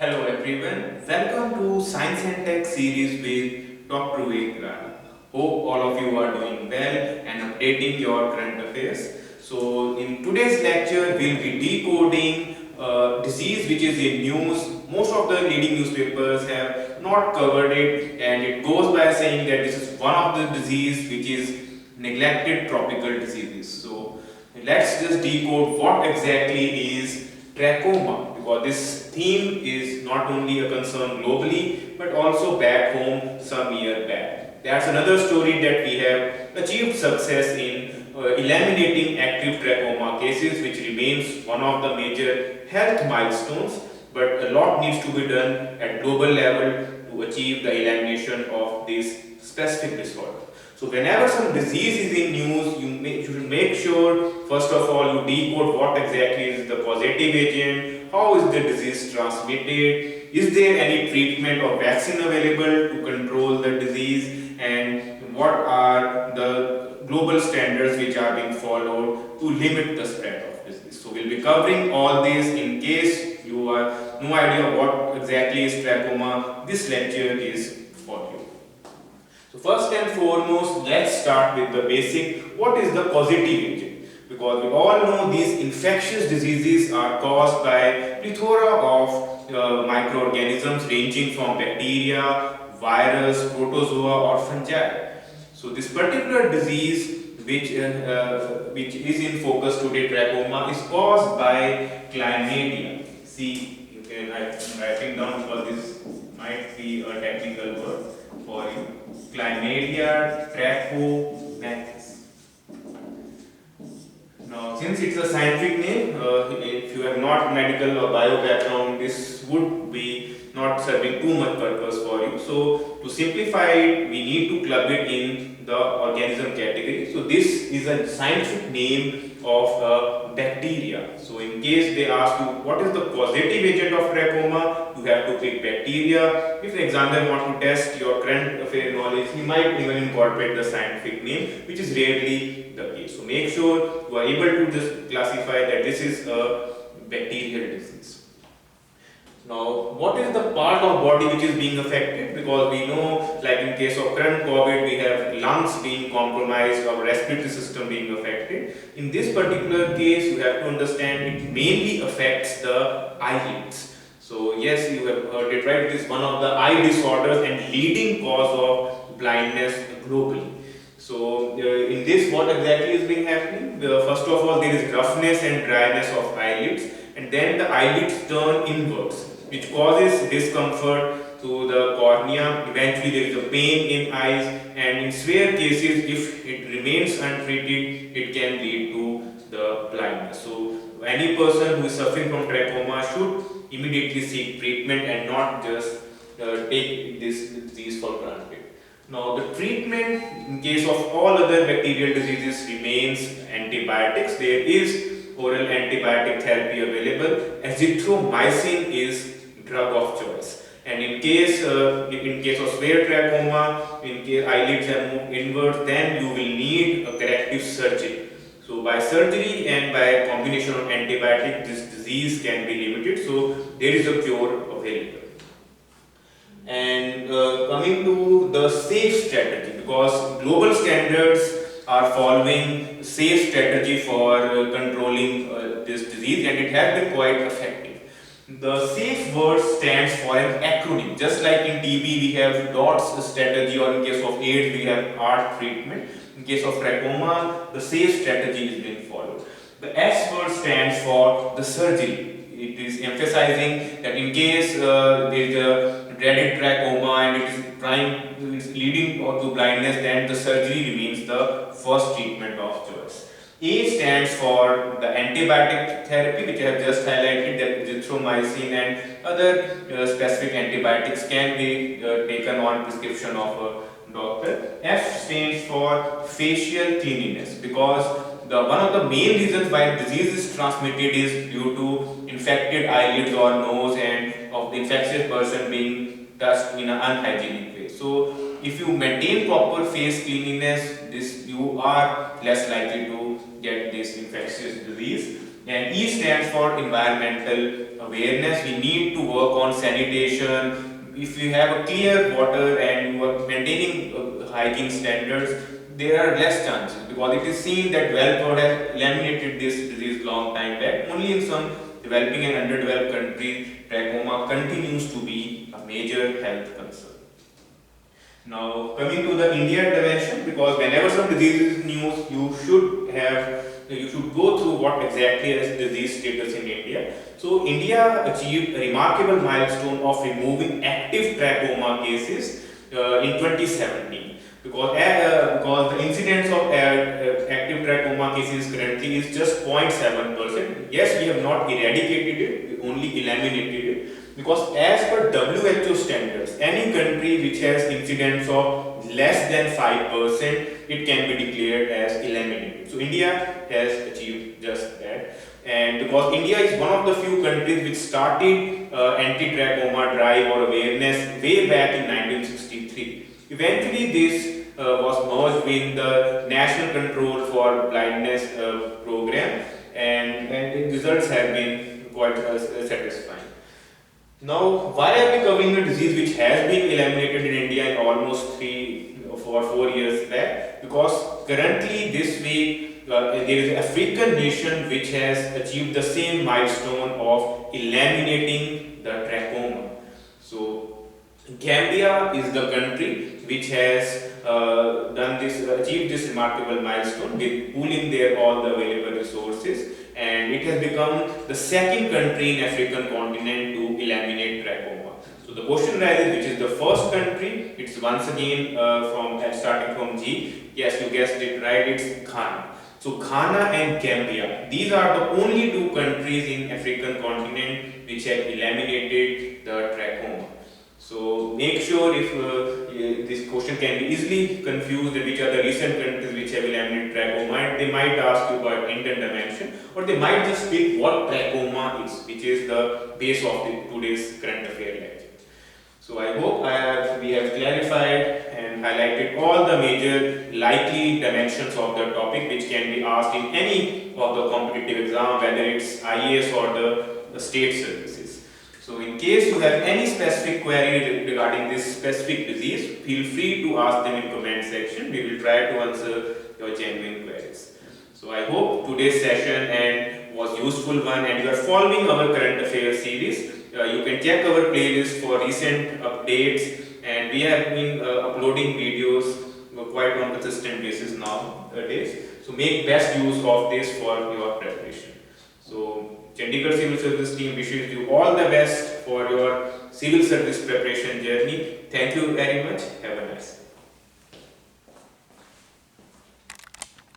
Hello everyone, welcome to Science and Tech series with Dr. Vivek Rana. Hope all of you are doing well and updating your current affairs. So in today's lecture, we'll be decoding disease which is in news. Most of the leading newspapers have not covered it, and it goes by saying that this is one of the disease which is neglected tropical diseases. So let's just decode what exactly is trachoma, because this theme is not only a concern globally but also back home some year back. That's another story that we have achieved success in eliminating active trachoma cases, which remains one of the major health milestones, but a lot needs to be done at global level to achieve the elimination of this specific disorder. So whenever some disease is in news, you should make sure first of all you decode what exactly is the causative agent, how is the disease transmitted, is there any treatment or vaccine available to control the disease, and what are the global standards which are being followed to limit the spread of disease. So we'll be covering all this. In case you have no idea what exactly is trachoma, this lecture is for you. So first and foremost, let's start with the basic. What is the causative agent? Because we all know these infectious diseases are caused by plethora of microorganisms ranging from bacteria, virus, protozoa or fungi. So this particular disease which is in focus today, trachoma, is caused by chlamydia. See, I'm writing down because this might be a technical word for you. Chlamydia trachomatis. Now, since it's a scientific name, if you have not medical or bio background, this would be not serving too much purpose for you. So, to simplify it, we need to club it in the organism category. So, this is a scientific name of bacteria. So, in case they ask you what is the causative agent of trachoma, you have to pick bacteria. If the examiner wants to test your current affair knowledge, he might even incorporate the scientific name, which is rarely the case. So make sure you are able to just classify that this is a bacterial disease. Now, what is the part of body which is being affected? Because we know, like in case of current COVID, we have lungs being compromised or respiratory system being affected. In this particular case, you have to understand it mainly affects the eyelids. So yes, you have heard it right. It is one of the eye disorders and leading cause of blindness globally. So in this, what exactly is being happening? First of all, there is roughness and dryness of eyelids, and then the eyelids turn inwards, which causes discomfort to the cornea. Eventually, there is a pain in eyes, and in severe cases, if it remains untreated, it can lead to the blindness. So any person who is suffering from trachoma should immediately seek treatment and not just take this disease for granted. Now, the treatment in case of all other bacterial diseases remains antibiotics. There is oral antibiotic therapy available. Azithromycin is drug of choice. And in case of severe trachoma, in case eyelids have moved inward, then you will need a corrective surgery. So by surgery and by combination of antibiotic, this disease can be limited. So there is a cure available. And coming to the safe strategy, because global standards are following safe strategy for controlling this disease, and it has been quite effective. The safe word stands for an acronym. Just like in TB we have DOTS strategy, or in case of AIDS we have ART treatment. In case of trachoma, the safe strategy is being followed. The S word stands for the surgery. It is emphasizing that in case there is a dreaded trachoma and it is leading to blindness, then the surgery remains the first treatment of choice. A stands for the antibiotic therapy, which I have just highlighted, that azithromycin and other specific antibiotics can be taken on prescription of a doctor. F stands for facial cleanliness, because one of the main reasons why disease is transmitted is due to infected eyelids or nose, and of the infectious person being touched in an unhygienic way. So if you maintain proper face cleanliness, you are less likely to get this infectious disease. And E stands for environmental awareness. We need to work on sanitation. If you have a clear water and you are maintaining hygiene standards, there are less chances, because it is seen that developed world has eliminated this disease long time back. Only in some developing and underdeveloped countries, trachoma continues to be a major health concern. Now, coming to the India dimension, because whenever some disease is news, you should go through what exactly is disease status in India. So, India achieved a remarkable milestone of removing active trachoma cases in 2017. Because the incidence of active trachoma cases currently is just 0.7%. Yes, we have not eradicated it, we only eliminated it. Because as per WHO standards, any country which has incidence of less than 5%, it can be declared as eliminated. So India has achieved just that. And because India is one of the few countries which started anti-trachoma drive or awareness way back in 1963. Eventually this was merged with the National Control for Blindness program, and the results have been quite satisfying. Now, why are we covering a disease which has been eliminated in India in almost 4 years back? Because currently this week there is an African nation which has achieved the same milestone of eliminating the trachoma. So, Gambia is the country which has achieved this remarkable milestone with pooling their all the available resources, and it has become the second country in African continent to eliminate trachoma. So the question arises, which is the first country? It's once again starting from G. Yes, you guessed it right. It's Ghana. So Ghana and Gambia, these are the only two countries in African continent which have eliminated the trachoma. So make sure if this question can be easily confused, which are the recent countries which have eliminated trachoma, they might ask you about interdimension, or they might just pick what trachoma is, which is the base of today's current affair lecture. So I hope we have clarified and highlighted all the major likely dimensions of the topic which can be asked in any of the competitive exam, whether it's IAS or the state services. So in case you have any specific query regarding this specific disease, feel free to ask them in comment section. We will try to answer your genuine queries. So I hope today's session was useful one, and you are following our current affairs series. You can check our playlist for recent updates, and we have been uploading videos quite on a consistent basis nowadays. So make best use of this for your preparation. So Chandigarh Civil Service team wishes you all the best for your civil service preparation journey. Thank you very much. Have a nice day.